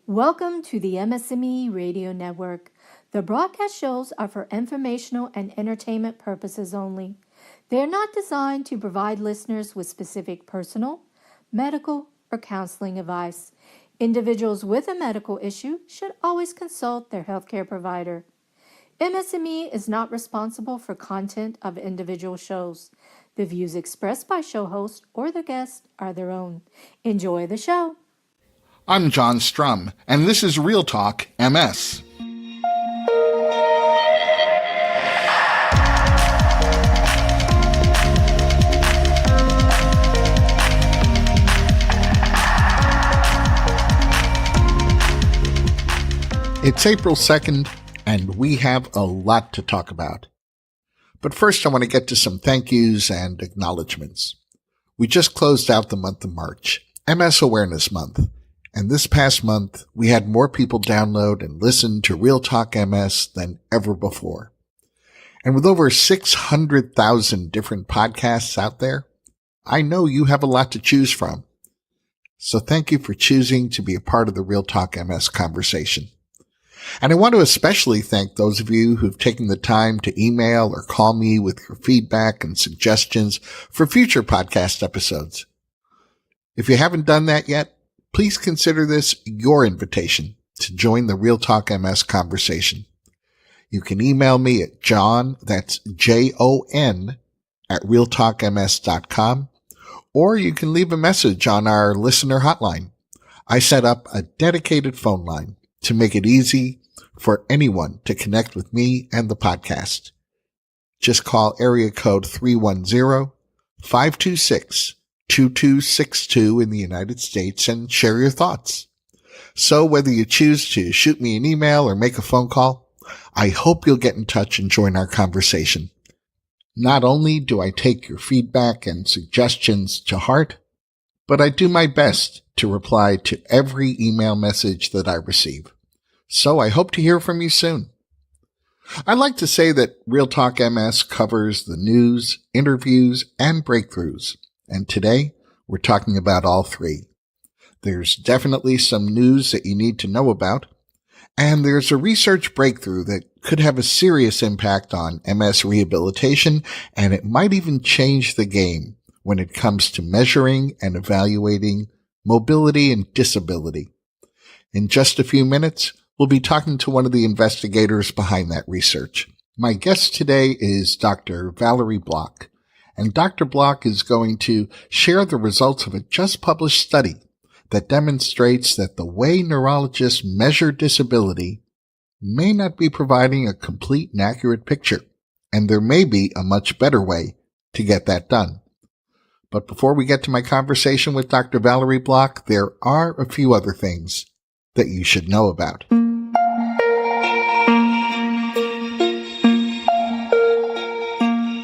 Welcome to the MS&Me Radio Network. The broadcast shows are for informational and entertainment purposes only. They are not designed to provide listeners with specific personal, medical, or counseling advice. Individuals with a medical issue should always consult their healthcare provider. MS&Me is not responsible for content of individual shows. The views expressed by show hosts or their guests are their own. Enjoy the show. I'm John Strum, and this is Real Talk MS. It's April 2nd, and we have a lot to talk about. But first, I want to get to some thank yous and acknowledgments. We just closed out the month of March, MS Awareness Month. And this past month, we had more people download and listen to Real Talk MS than ever before. And with over 600,000 different podcasts out there, I know you have a lot to choose from. So thank you for choosing to be a part of the Real Talk MS conversation. And I want to especially thank those of you who've taken the time to email or call me with your feedback and suggestions for future podcast episodes. If you haven't done that yet, please consider this your invitation to join the Real Talk MS conversation. You can email me at John, that's Jon, at realtalkms.com, or you can leave a message on our listener hotline. I set up a dedicated phone line to make it easy for anyone to connect with me and the podcast. Just call area code 310-526-2262 in the United States and share your thoughts. So whether you choose to shoot me an email or make a phone call, I hope you'll get in touch and join our conversation. Not only do I take your feedback and suggestions to heart, but I do my best to reply to every email message that I receive. So I hope to hear from you soon. I like to say that Real Talk MS covers the news, interviews, and breakthroughs. And today, we're talking about all three. There's definitely some news that you need to know about, and there's a research breakthrough that could have a serious impact on MS rehabilitation, and it might even change the game when it comes to measuring and evaluating mobility and disability. In just a few minutes, we'll be talking to one of the investigators behind that research. My guest today is Dr. Valerie Block. And Dr. Block is going to share the results of a just published study that demonstrates that the way neurologists measure disability may not be providing a complete and accurate picture, and there may be a much better way to get that done. But before we get to my conversation with Dr. Valerie Block, there are a few other things that you should know about.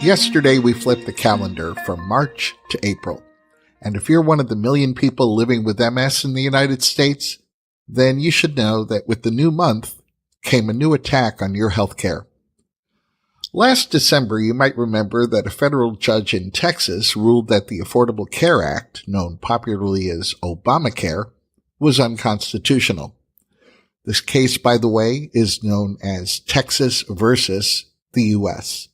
Yesterday, we flipped the calendar from March to April. And if you're one of the million people living with MS in the United States, then you should know that with the new month came a new attack on your health care. Last December, you might remember that a federal judge in Texas ruled that the Affordable Care Act, known popularly as Obamacare, was unconstitutional. This case, by the way, is known as Texas versus the U.S.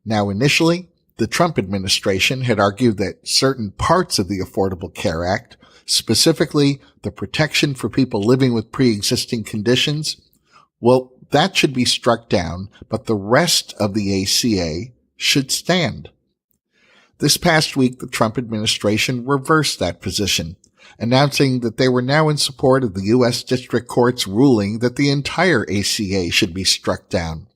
Now, initially, the Trump administration had argued that certain parts of the Affordable Care Act, specifically the protection for people living with pre-existing conditions, well, that should be struck down, but the rest of the ACA should stand. This past week, the Trump administration reversed that position, announcing that they were now in support of the U.S. District Court's ruling that the entire ACA should be struck down.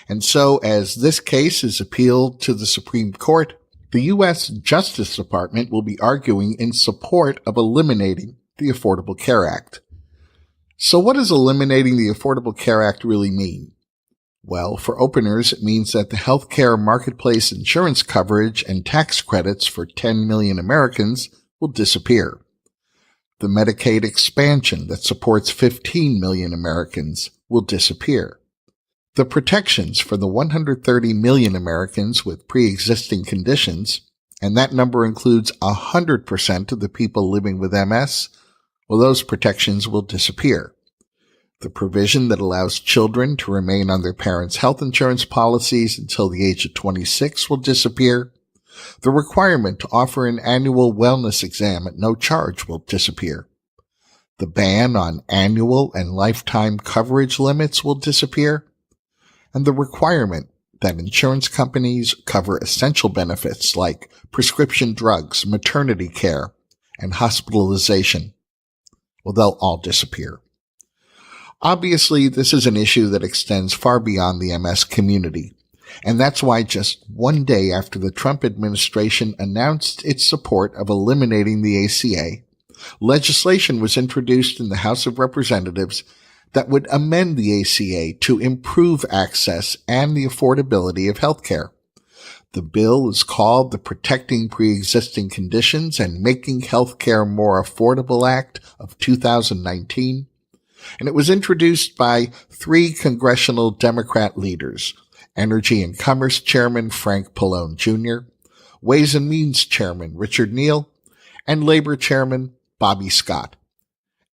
And so, as this case is appealed to the Supreme Court, the U.S. Justice Department will be arguing in support of eliminating the Affordable Care Act. So what does eliminating the Affordable Care Act really mean? Well, for openers, it means that the healthcare marketplace insurance coverage and tax credits for 10 million Americans will disappear. The Medicaid expansion that supports 15 million Americans will disappear. The protections for the 130 million Americans with pre-existing conditions, and that number includes 100% of the people living with MS, Well, those protections will disappear. The provision that allows children to remain on their parents' health insurance policies until the age of 26 will disappear. The requirement to offer an annual wellness exam at no charge will disappear. The ban on annual and lifetime coverage limits will disappear. And the requirement that insurance companies cover essential benefits like prescription drugs, maternity care, and hospitalization, well, they'll all disappear. Obviously, this is an issue that extends far beyond the MS community, and that's why just one day after the Trump administration announced its support of eliminating the ACA, legislation was introduced in the House of Representatives that would amend the ACA to improve access and the affordability of health care. The bill is called the Protecting Pre-Existing Conditions and Making Health Care More Affordable Act of 2019, and it was introduced by 3 congressional Democrat leaders: Energy and Commerce Chairman Frank Pallone Jr., Ways and Means Chairman Richard Neal, and Labor Chairman Bobby Scott.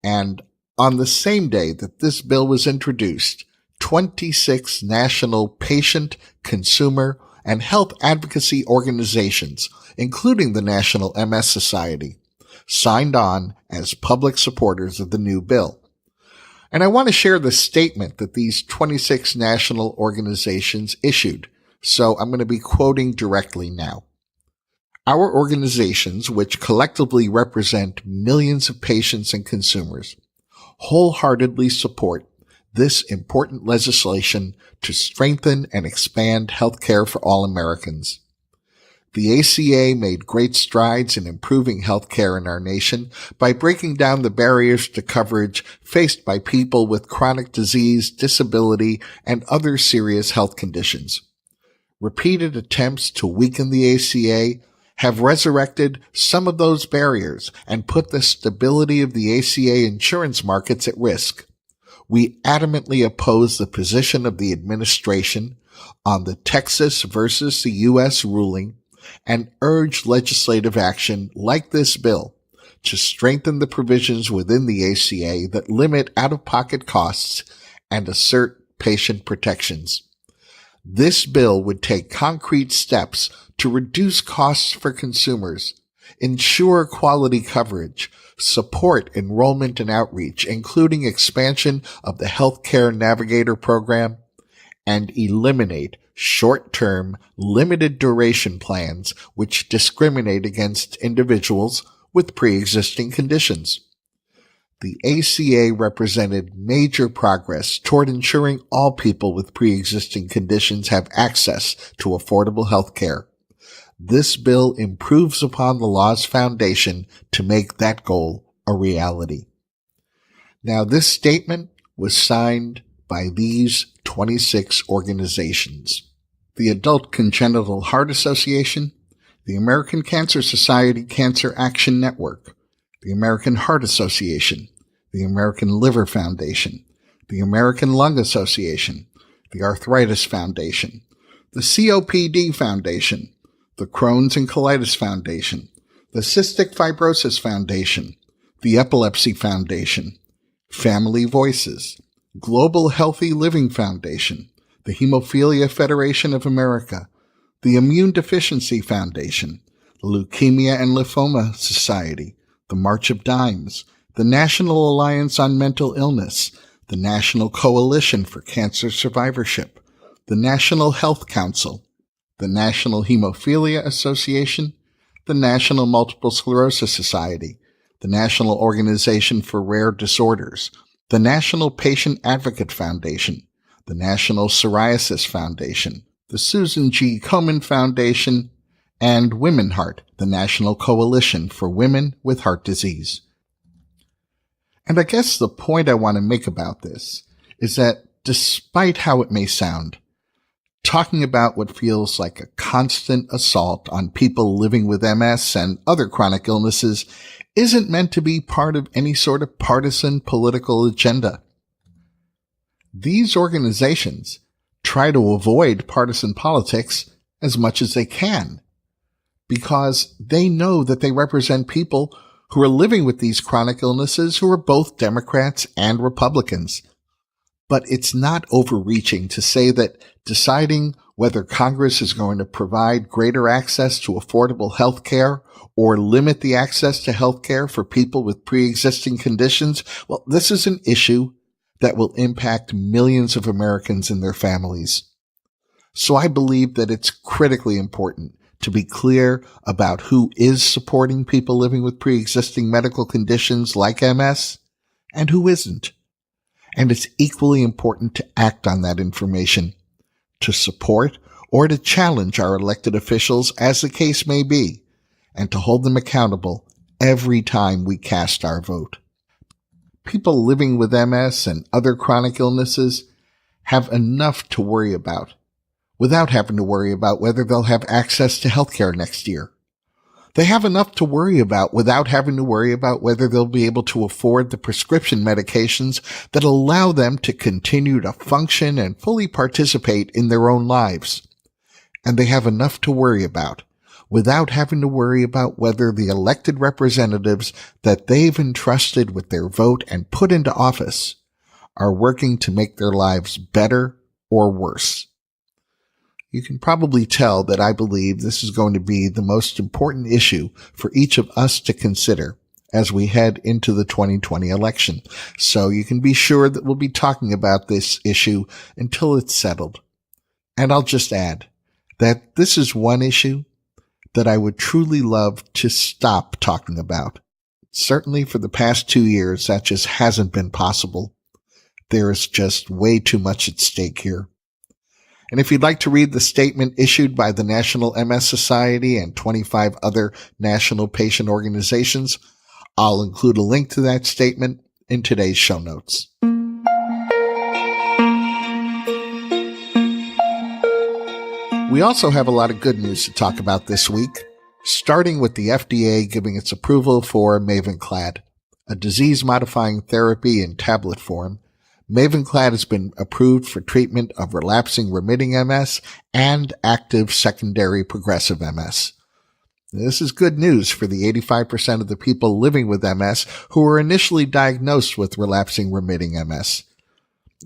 And on the same day that this bill was introduced, 26 national patient, consumer, and health advocacy organizations, including the National MS Society, signed on as public supporters of the new bill. And I want to share the statement that these 26 national organizations issued, so I'm going to be quoting directly now. Our organizations, which collectively represent millions of patients and consumers, wholeheartedly support this important legislation to strengthen and expand healthcare for all Americans. The ACA made great strides in improving healthcare in our nation by breaking down the barriers to coverage faced by people with chronic disease, disability, and other serious health conditions. Repeated attempts to weaken the ACA have resurrected some of those barriers and put the stability of the ACA insurance markets at risk. We adamantly oppose the position of the administration on the Texas versus the U.S. ruling and urge legislative action like this bill to strengthen the provisions within the ACA that limit out-of-pocket costs and assert patient protections. This bill would take concrete steps to reduce costs for consumers, ensure quality coverage, support enrollment and outreach, including expansion of the Healthcare Navigator program, and eliminate short-term, limited-duration plans which discriminate against individuals with pre-existing conditions. The ACA represented major progress toward ensuring all people with pre-existing conditions have access to affordable health care. This bill improves upon the law's foundation to make that goal a reality. Now, this statement was signed by these 26 organizations: the Adult Congenital Heart Association, the American Cancer Society Cancer Action Network, the American Heart Association, the American Liver Foundation, the American Lung Association, the Arthritis Foundation, the COPD Foundation, the Crohn's and Colitis Foundation, the Cystic Fibrosis Foundation, the Epilepsy Foundation, Family Voices, Global Healthy Living Foundation, the Hemophilia Federation of America, the Immune Deficiency Foundation, the Leukemia and Lymphoma Society, the March of Dimes, the National Alliance on Mental Illness, the National Coalition for Cancer Survivorship, the National Health Council, the National Hemophilia Association, the National Multiple Sclerosis Society, the National Organization for Rare Disorders, the National Patient Advocate Foundation, the National Psoriasis Foundation, the Susan G. Komen Foundation, and Women Heart, the National Coalition for Women with Heart Disease. And I guess the point I want to make about this is that despite how it may sound, talking about what feels like a constant assault on people living with MS and other chronic illnesses isn't meant to be part of any sort of partisan political agenda. These organizations try to avoid partisan politics as much as they can because they know that they represent people who are living with these chronic illnesses who are both Democrats and Republicans. But it's not overreaching to say that deciding whether Congress is going to provide greater access to affordable health care or limit the access to health care for people with pre-existing conditions, well, this is an issue that will impact millions of Americans and their families. So I believe that it's critically important to be clear about who is supporting people living with pre-existing medical conditions like MS and who isn't. And it's equally important to act on that information, to support or to challenge our elected officials as the case may be, and to hold them accountable every time we cast our vote. People living with MS and other chronic illnesses have enough to worry about without having to worry about whether they'll have access to health care next year. They have enough to worry about without having to worry about whether they'll be able to afford the prescription medications that allow them to continue to function and fully participate in their own lives. And they have enough to worry about without having to worry about whether the elected representatives that they've entrusted with their vote and put into office are working to make their lives better or worse. You can probably tell that I believe this is going to be the most important issue for each of us to consider as we head into the 2020 election. So you can be sure that we'll be talking about this issue until it's settled. And I'll just add that this is one issue that I would truly love to stop talking about. Certainly for the past 2 years, that just hasn't been possible. There is just way too much at stake here. And if you'd like to read the statement issued by the National MS Society and 25 other national patient organizations, I'll include a link to that statement in today's show notes. We also have a lot of good news to talk about this week, starting with the FDA giving its approval for Mavenclad, a disease-modifying therapy in tablet form. Mavenclad has been approved for treatment of relapsing remitting MS and active secondary progressive MS. This is good news for the 85% of the people living with MS who were initially diagnosed with relapsing remitting MS.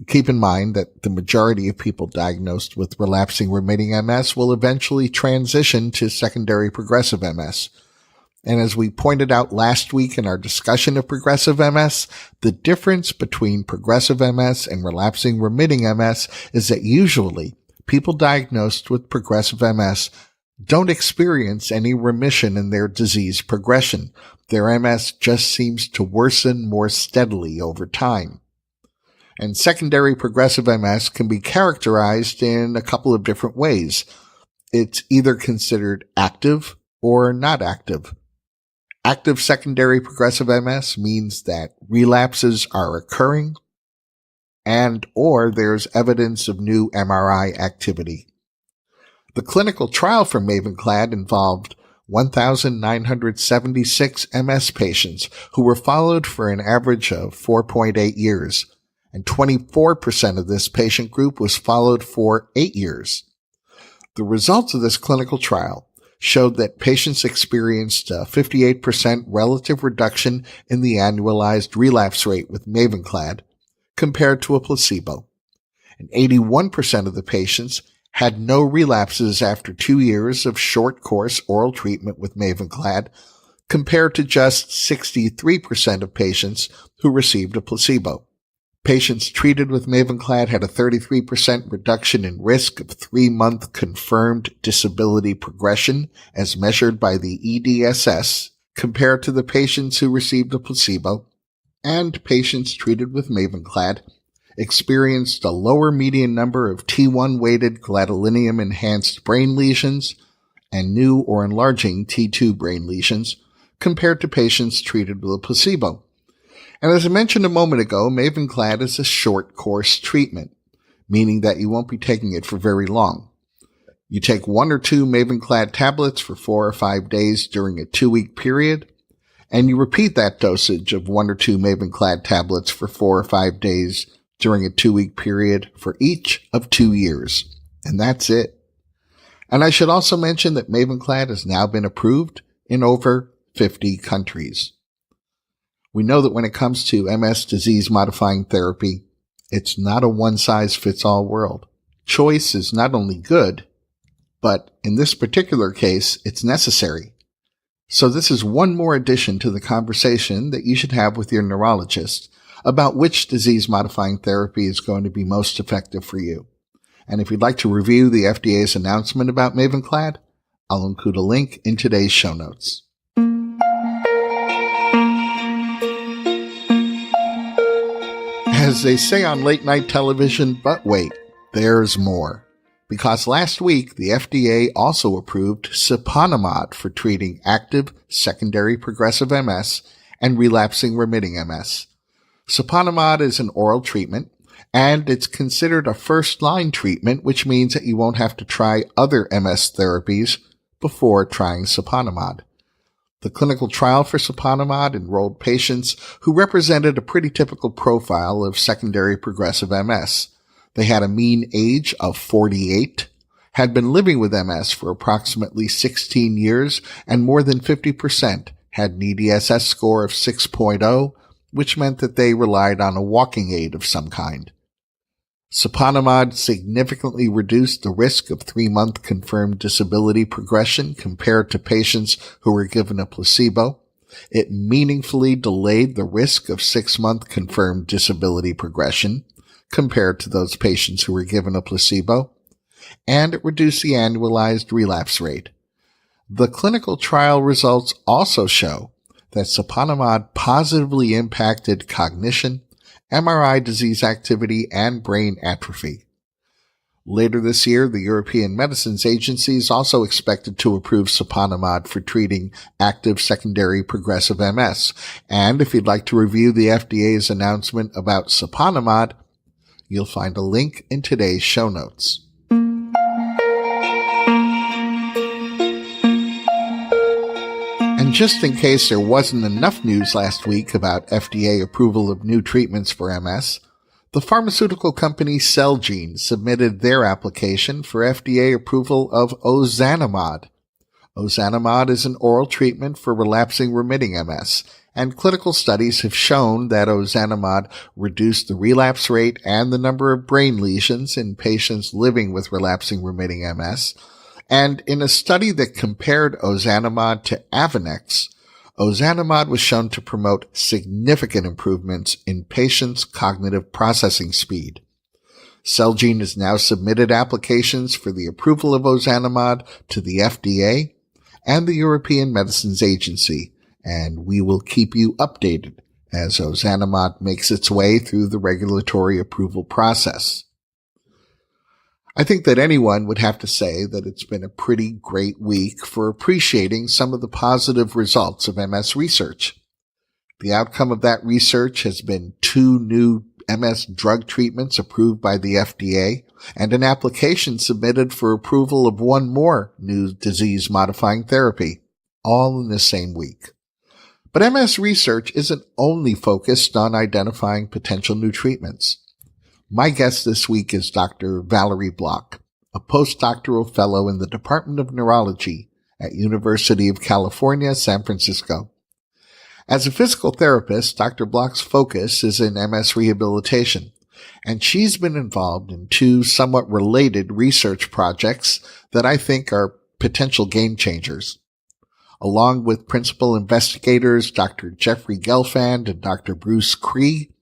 Keep in mind that the majority of people diagnosed with relapsing remitting MS will eventually transition to secondary progressive MS. And as we pointed out last week in our discussion of progressive MS, the difference between progressive MS and relapsing remitting MS is that usually people diagnosed with progressive MS don't experience any remission in their disease progression. Their MS just seems to worsen more steadily over time. And secondary progressive MS can be characterized in a couple of different ways. It's either considered active or not active. Active secondary progressive MS means that relapses are occurring and or there's evidence of new MRI activity. The clinical trial for Mavenclad involved 1,976 MS patients who were followed for an average of 4.8 years, and 24% of this patient group was followed for 8 years. The results of this clinical trial showed that patients experienced a 58% relative reduction in the annualized relapse rate with Mavenclad compared to a placebo, and 81% of the patients had no relapses after 2 years of short-course oral treatment with Mavenclad, compared to just 63% of patients who received a placebo. Patients treated with Mavenclad had a 33% reduction in risk of 3-month confirmed disability progression as measured by the EDSS compared to the patients who received a placebo, and patients treated with Mavenclad experienced a lower median number of T1-weighted gadolinium-enhanced brain lesions and new or enlarging T2 brain lesions compared to patients treated with a placebo. And as I mentioned a moment ago, Mavenclad is a short-course treatment, meaning that you won't be taking it for very long. You take 1 or 2 Mavenclad tablets for 4 or 5 days during a 2-week period, and you repeat that dosage of 1 or 2 Mavenclad tablets for 4 or 5 days during a 2-week period for each of 2 years. And that's it. And I should also mention that Mavenclad has now been approved in over 50 countries. We know that when it comes to MS disease-modifying therapy, it's not a one-size-fits-all world. Choice is not only good, but in this particular case, it's necessary. So this is one more addition to the conversation that you should have with your neurologist about which disease-modifying therapy is going to be most effective for you. And if you'd like to review the FDA's announcement about Mavenclad, I'll include a link in today's show notes. As they say on late-night television, but wait, there's more. Because last week, the FDA also approved siponimod for treating active secondary progressive MS and relapsing remitting MS. Siponimod is an oral treatment, and it's considered a first-line treatment, which means that you won't have to try other MS therapies before trying siponimod. The clinical trial for siponimod enrolled patients who represented a pretty typical profile of secondary progressive MS. They had a mean age of 48, had been living with MS for approximately 16 years, and more than 50% had an EDSS score of 6.0, which meant that they relied on a walking aid of some kind. Siponimod significantly reduced the risk of 3-month confirmed disability progression compared to patients who were given a placebo. It meaningfully delayed the risk of 6-month confirmed disability progression compared to those patients who were given a placebo, and it reduced the annualized relapse rate. The clinical trial results also show that siponimod positively impacted cognition, MRI disease activity, and brain atrophy. Later this year, the European Medicines Agency is also expected to approve siponimod for treating active secondary progressive MS. And if you'd like to review the FDA's announcement about siponimod, you'll find a link in today's show notes. And just in case there wasn't enough news last week about FDA approval of new treatments for MS, the pharmaceutical company Celgene submitted their application for FDA approval of ozanimod. Ozanimod is an oral treatment for relapsing remitting MS, and clinical studies have shown that ozanimod reduced the relapse rate and the number of brain lesions in patients living with relapsing remitting MS. And in a study that compared ozanimod to Avonex, ozanimod was shown to promote significant improvements in patients' cognitive processing speed. Celgene has now submitted applications for the approval of ozanimod to the FDA and the European Medicines Agency, and we will keep you updated as ozanimod makes its way through the regulatory approval process. I think that anyone would have to say that it's been a pretty great week for appreciating some of the positive results of MS research. The outcome of that research has been 2 new MS drug treatments approved by the FDA and an application submitted for approval of 1 more new disease-modifying therapy, all in the same week. But MS research isn't only focused on identifying potential new treatments. My guest this week is Dr. Valerie Block, a postdoctoral fellow in the Department of Neurology at University of California, San Francisco. As a physical therapist, Dr. Block's focus is in MS rehabilitation, and she's been involved in 2 somewhat related research projects that I think are potential game changers. Along with principal investigators Dr. Jeffrey Gelfand and Dr. Bruce Cree,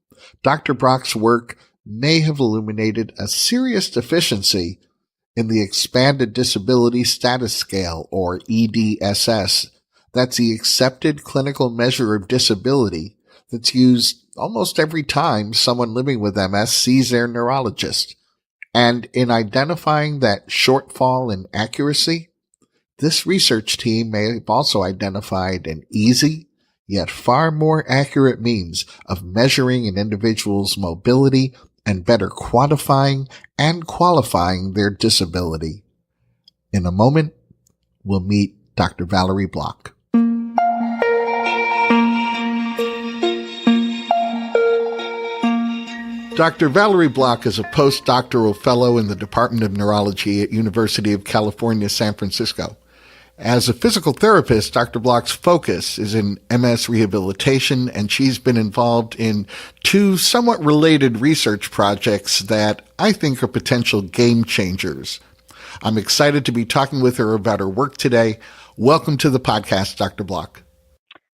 Dr. Block's work may have illuminated a serious deficiency in the Expanded Disability Status Scale, or EDSS. That's the accepted clinical measure of disability that's used almost every time someone living with MS sees their neurologist. And in identifying that shortfall in accuracy, this research team may have also identified an easy, yet far more accurate means of measuring an individual's mobility and better quantifying and qualifying their disability. In a moment, we'll meet Dr. Valerie Block. Dr. Valerie Block is a postdoctoral fellow in the Department of Neurology at University of California, San Francisco. As a physical therapist, Dr. Block's focus is in MS rehabilitation, and she's been involved in two somewhat related research projects that I think are potential game changers. I'm excited to be talking with her about her work today. Welcome to the podcast, Dr. Block.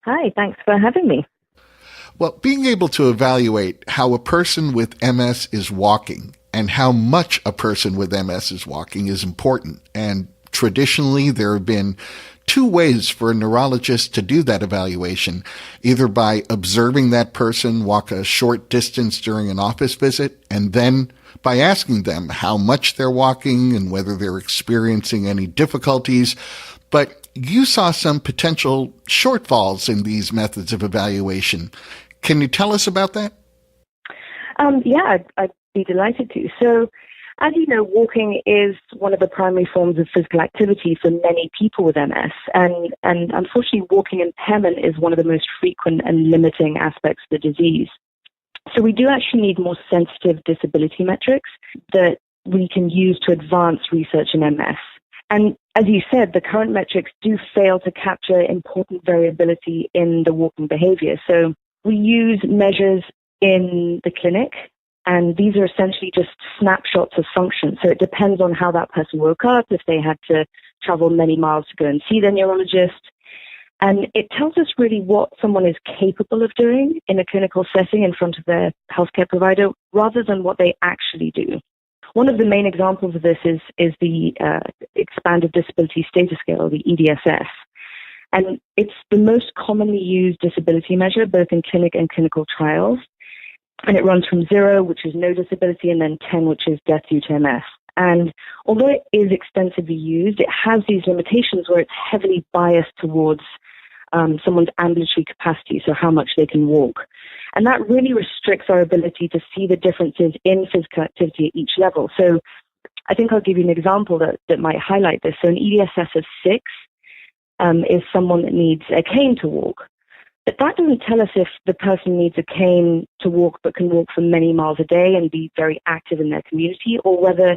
Hi, thanks for having me. Well, being able to evaluate how a person with MS is walking and how much a person with MS is walking is important. And traditionally, there have been two ways for a neurologist to do that evaluation, either by observing that person walk a short distance during an office visit, and then by asking them how much they're walking and whether they're experiencing any difficulties. But you saw some potential shortfalls in these methods of evaluation. Can you tell us about that? Yeah, I'd be delighted to. So, as you know, walking is one of the primary forms of physical activity for many people with MS. And unfortunately, walking impairment is one of the most frequent and limiting aspects of the disease. So we do actually need more sensitive disability metrics that we can use to advance research in MS. And as you said, the current metrics do fail to capture important variability in the walking behavior. So we use measures in the clinic, and these are essentially just snapshots of function. So it depends on how that person woke up, if they had to travel many miles to go and see their neurologist. And it tells us really what someone is capable of doing in a clinical setting in front of their healthcare provider, rather than what they actually do. One of the main examples of this is the Expanded Disability Status Scale, the EDSS. And it's the most commonly used disability measure, both in clinic and clinical trials. And it runs from 0, which is no disability, and then 10, which is death due to MS. And although it is extensively used, it has these limitations where it's heavily biased towards someone's ambulatory capacity, so how much they can walk. And that really restricts our ability to see the differences in physical activity at each level. So I think I'll give you an example that might highlight this. So an EDSS of 6 is someone that needs a cane to walk. But that doesn't tell us if the person needs a cane to walk but can walk for many miles a day and be very active in their community, or whether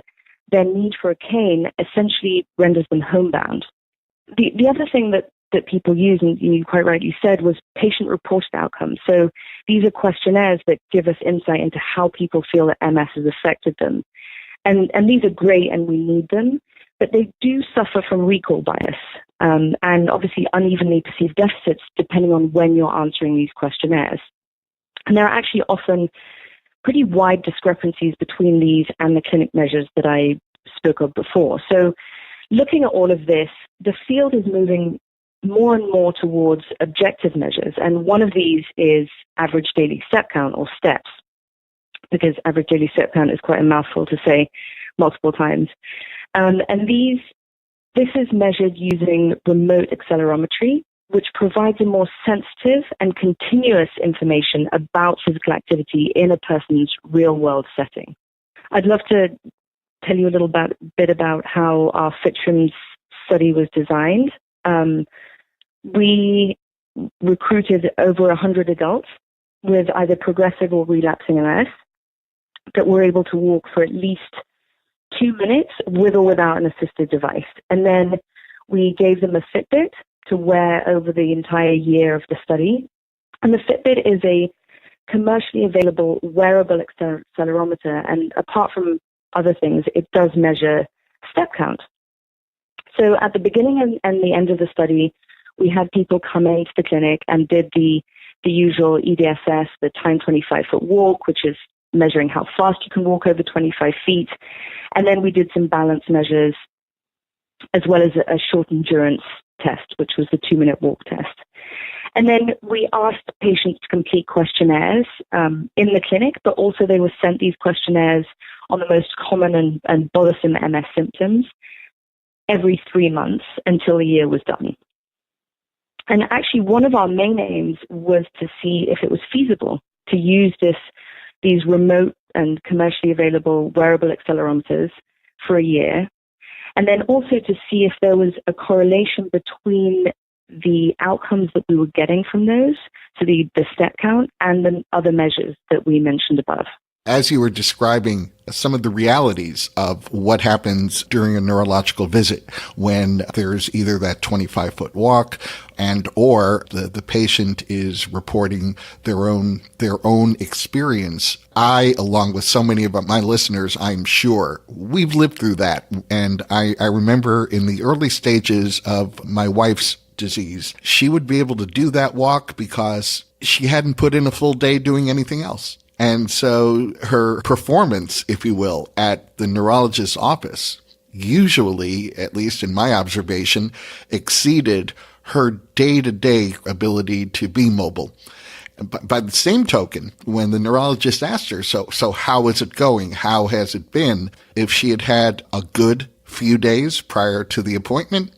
their need for a cane essentially renders them homebound. The other thing that people use, and you quite rightly said, was patient-reported outcomes. So these are questionnaires that give us insight into how people feel that MS has affected them. And these are great, and we need them, but they do suffer from recall bias and obviously unevenly perceived deficits depending on when you're answering these questionnaires. And there are actually often pretty wide discrepancies between these and the clinic measures that I spoke of before. So looking at all of this, the field is moving more and more towards objective measures. And one of these is average daily step count, or steps, because average daily step count is quite a mouthful to say multiple times. And this is measured using remote accelerometry, which provides a more sensitive and continuous information about physical activity in a person's real-world setting. I'd love to tell you a little bit about how our FITRIMS study was designed. We recruited over 100 adults with either progressive or relapsing MS that were able to walk for at least 2 minutes with or without an assisted device. And then we gave them a Fitbit to wear over the entire year of the study. And the Fitbit is a commercially available wearable accelerometer. And apart from other things, it does measure step count. So at the beginning and the end of the study, we had people come into the clinic and did the usual EDSS, the time 25-foot walk, which is measuring how fast you can walk over 25 feet. And then we did some balance measures, as well as a short endurance test, which was the 2-minute walk test. And then we asked patients to complete questionnaires in the clinic, but also they were sent these questionnaires on the most common and bothersome MS symptoms every 3 months until the year was done. And actually, one of our main aims was to see if it was feasible to use these remote and commercially available wearable accelerometers for a year, and then also to see if there was a correlation between the outcomes that we were getting from those, so the step count, and the other measures that we mentioned above. As you were describing some of the realities of what happens during a neurological visit when there's either that 25-foot walk and or the patient is reporting their own experience, I, along with so many of my listeners, I'm sure, we've lived through that. And I remember in the early stages of my wife's disease, she would be able to do that walk because she hadn't put in a full day doing anything else. And so her performance, if you will, at the neurologist's office usually, at least in my observation, exceeded her day-to-day ability to be mobile. By the same token, when the neurologist asked her, so how is it going? How has it been? If she had had a good few days prior to the appointment,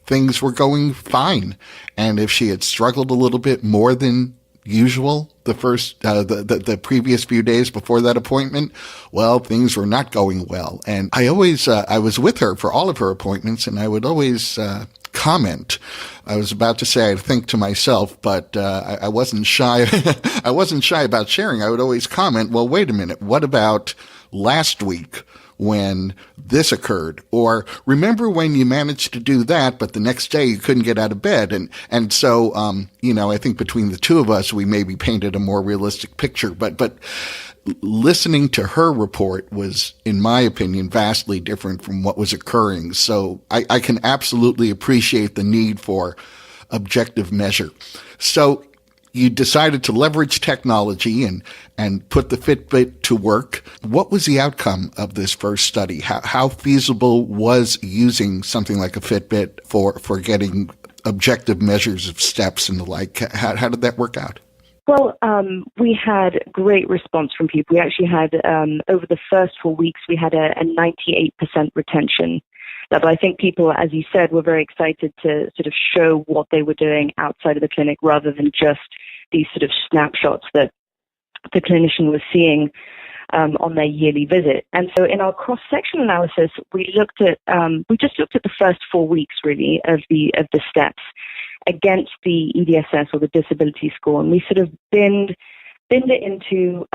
things were going fine. And if she had struggled a little bit more than usual the previous few days before that appointment, well, things were not going well. And I always I was with her for all of her appointments, and I would always comment. I was about to say, I think to myself, but I wasn't shy. I wasn't shy about sharing. I would always comment, well, wait a minute, what about last week when this occurred? Or remember when you managed to do that, but the next day you couldn't get out of bed? And so, I think between the two of us, we maybe painted a more realistic picture, but listening to her report was, in my opinion, vastly different from what was occurring. So I can absolutely appreciate the need for objective measure. So you decided to leverage technology and put the Fitbit to work. What was the outcome of this first study? How feasible was using something like a Fitbit for getting objective measures of steps and the like? How did that work out? Well, we had great response from people. We actually had, over the first 4 weeks, we had a 98% retention level. I think people, as you said, were very excited to sort of show what they were doing outside of the clinic rather than just these sort of snapshots that the clinician was seeing on their yearly visit. And so in our cross-sectional analysis, we just looked at the first 4 weeks, really, of the steps against the EDSS, or the disability score, and we sort of binned it into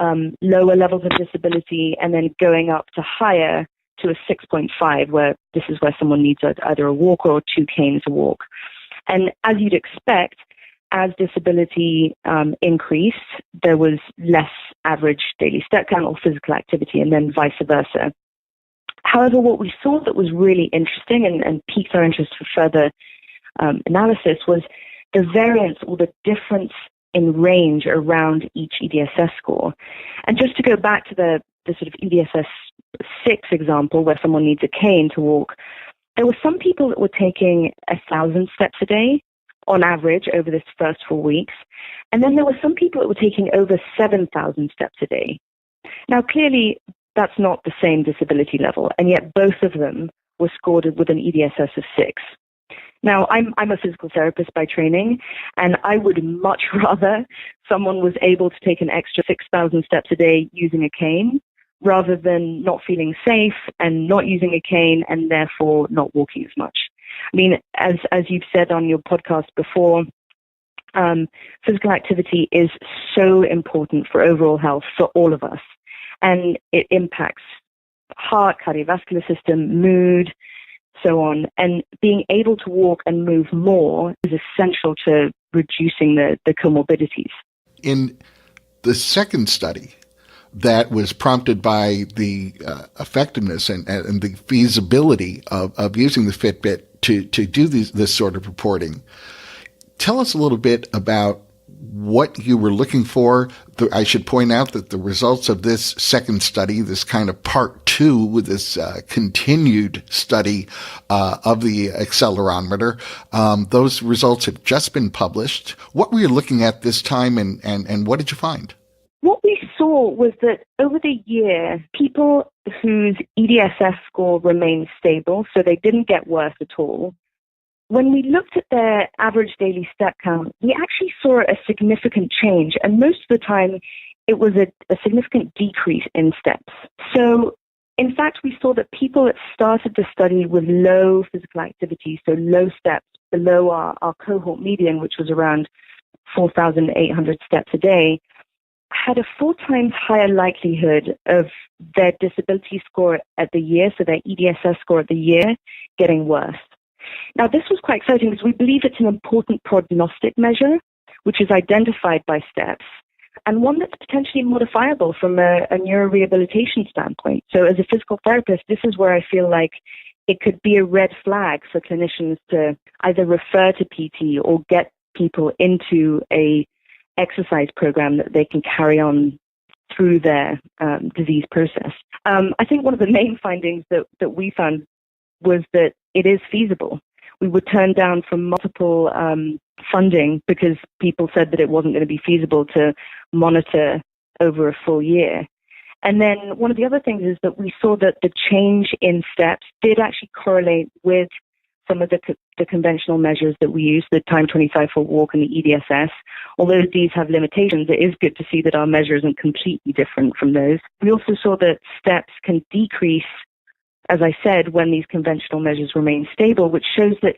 lower levels of disability and then going up to higher to a 6.5, where this is where someone needs either a walker or two canes to walk. And as you'd expect, as disability increased, there was less average daily step count or physical activity, and then vice versa. However, what we saw that was really interesting and piqued our interest for further analysis was the variance, or the difference in range around each EDSS score. And just to go back to the sort of EDSS 6 example, where someone needs a cane to walk, there were some people that were taking 1,000 steps a day on average over this first 4 weeks. And then there were some people that were taking over 7,000 steps a day. Now, clearly, that's not the same disability level, and yet both of them were scored with an EDSS of 6. Now, I'm a physical therapist by training, and I would much rather someone was able to take an extra 6,000 steps a day using a cane rather than not feeling safe and not using a cane and therefore not walking as much. I mean, as you've said on your podcast before, physical activity is so important for overall health for all of us, and it impacts heart, cardiovascular system, mood, so on. And being able to walk and move more is essential to reducing the comorbidities. In the second study that was prompted by the effectiveness and the feasibility of using the Fitbit to do this sort of reporting, tell us a little bit about what you were looking for. I should point out that the results of this second study, this kind of part 2 with this continued study of the accelerometer, those results have just been published. What were you looking at this time, and what did you find? What we saw was that over the year, people whose EDSS score remained stable, so they didn't get worse at all, when we looked at their average daily step count, we actually saw a significant change, and most of the time it was a significant decrease in steps. So, in fact, we saw that people that started the study with low physical activity, so low steps, below our cohort median, which was around 4,800 steps a day, had a 4 times higher likelihood of their disability score at the year, so their EDSS score at the year, getting worse. Now, this was quite exciting because we believe it's an important prognostic measure, which is identified by STEPS, and one that's potentially modifiable from a neurorehabilitation standpoint. So as a physical therapist, this is where I feel like it could be a red flag for clinicians to either refer to PT or get people into a exercise program that they can carry on through their disease process. I think one of the main findings that we found was that it is feasible. We were turned down from multiple funding because people said that it wasn't going to be feasible to monitor over a full year. And then one of the other things is that we saw that the change in steps did actually correlate with some of the conventional measures that we use, the time 25 foot walk and the EDSS. Although these have limitations, it is good to see that our measure isn't completely different from those. We also saw that steps can decrease, as I said, when these conventional measures remain stable, which shows that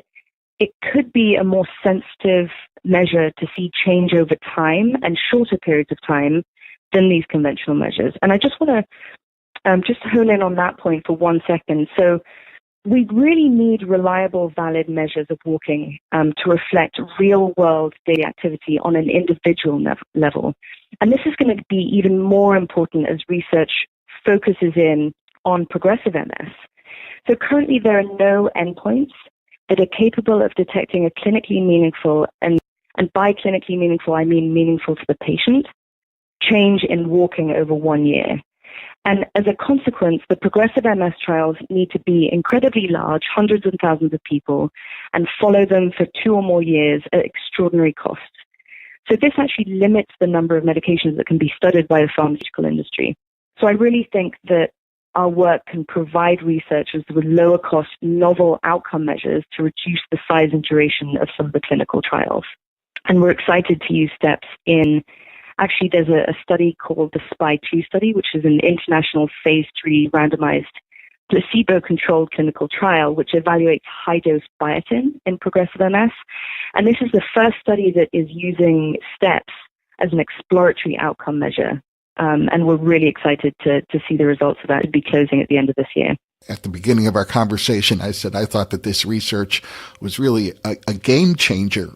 it could be a more sensitive measure to see change over time and shorter periods of time than these conventional measures. And I just want to just hone in on that point for 1 second. So we really need reliable, valid measures of walking to reflect real-world daily activity on an individual level. And this is going to be even more important as research focuses in on progressive MS. So currently there are no endpoints that are capable of detecting a clinically meaningful, and by clinically meaningful, I mean meaningful to the patient, change in walking over 1 year. And as a consequence, the progressive MS trials need to be incredibly large, hundreds and thousands of people, and follow them for 2 or more years at extraordinary costs. So this actually limits the number of medications that can be studied by the pharmaceutical industry. So I really think that our work can provide researchers with lower cost, novel outcome measures to reduce the size and duration of some of the clinical trials. And we're excited to use STEPS in, actually there's a study called the SPY-2 study, which is an international phase 3 randomized placebo-controlled clinical trial, which evaluates high-dose biotin in progressive MS. And this is the first study that is using STEPS as an exploratory outcome measure. And we're really excited to see the results of that. It'll be closing at the end of this year. At the beginning of our conversation, I said I thought that this research was really a game changer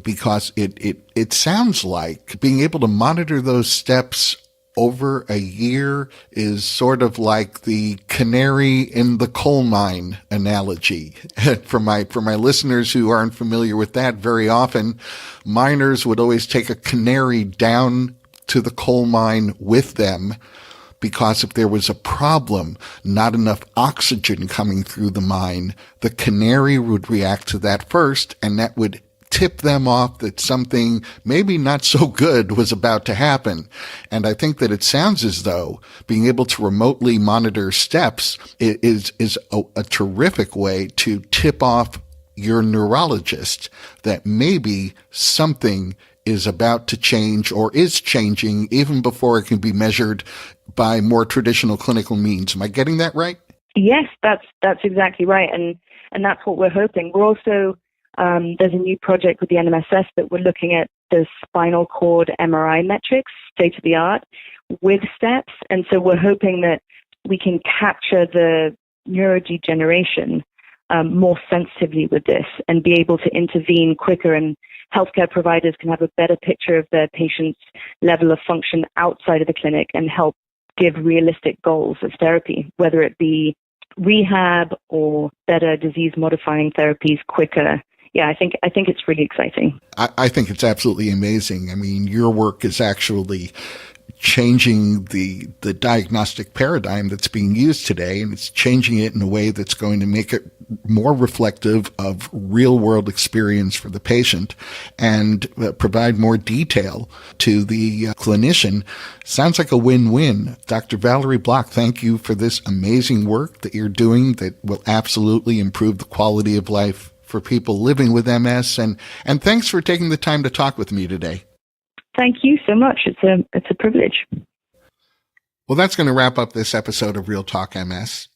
because it sounds like being able to monitor those steps over a year is sort of like the canary in the coal mine analogy. For my listeners who aren't familiar with that, very often miners would always take a canary down to the coal mine with them, because if there was a problem, not enough oxygen coming through the mine, the canary would react to that first, and that would tip them off that something maybe not so good was about to happen. And I think that it sounds as though being able to remotely monitor steps is a terrific way to tip off your neurologist that maybe something is about to change or is changing even before it can be measured by more traditional clinical means. Am I getting that right? Yes, that's exactly right. And that's what we're hoping. We're also, there's a new project with the NMSS that we're looking at the spinal cord MRI metrics, state of the art, with STEPS. And so we're hoping that we can capture the neurodegeneration more sensitively with this and be able to intervene quicker, and healthcare providers can have a better picture of their patient's level of function outside of the clinic and help give realistic goals of therapy, whether it be rehab or better disease-modifying therapies quicker. Yeah, I think it's really exciting. I think it's absolutely amazing. I mean, your work is actually changing the diagnostic paradigm that's being used today, and it's changing it in a way that's going to make it more reflective of real world experience for the patient and provide more detail to the clinician. Sounds like a win-win. Dr. Valerie Block, thank you for this amazing work that you're doing that will absolutely improve the quality of life for people living with MS. And thanks for taking the time to talk with me today. Thank you so much. It's a privilege. Well, that's going to wrap up this episode of Real Talk MS.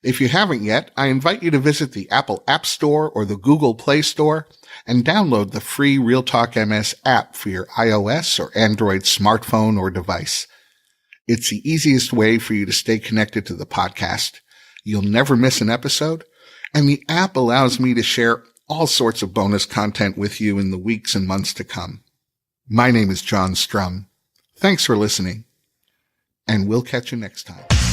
If you haven't yet, I invite you to visit the Apple App Store or the Google Play Store and download the free Real Talk MS app for your iOS or Android smartphone or device. It's the easiest way for you to stay connected to the podcast. You'll never miss an episode, and the app allows me to share all sorts of bonus content with you in the weeks and months to come. My name is John Strum. Thanks for listening, and we'll catch you next time.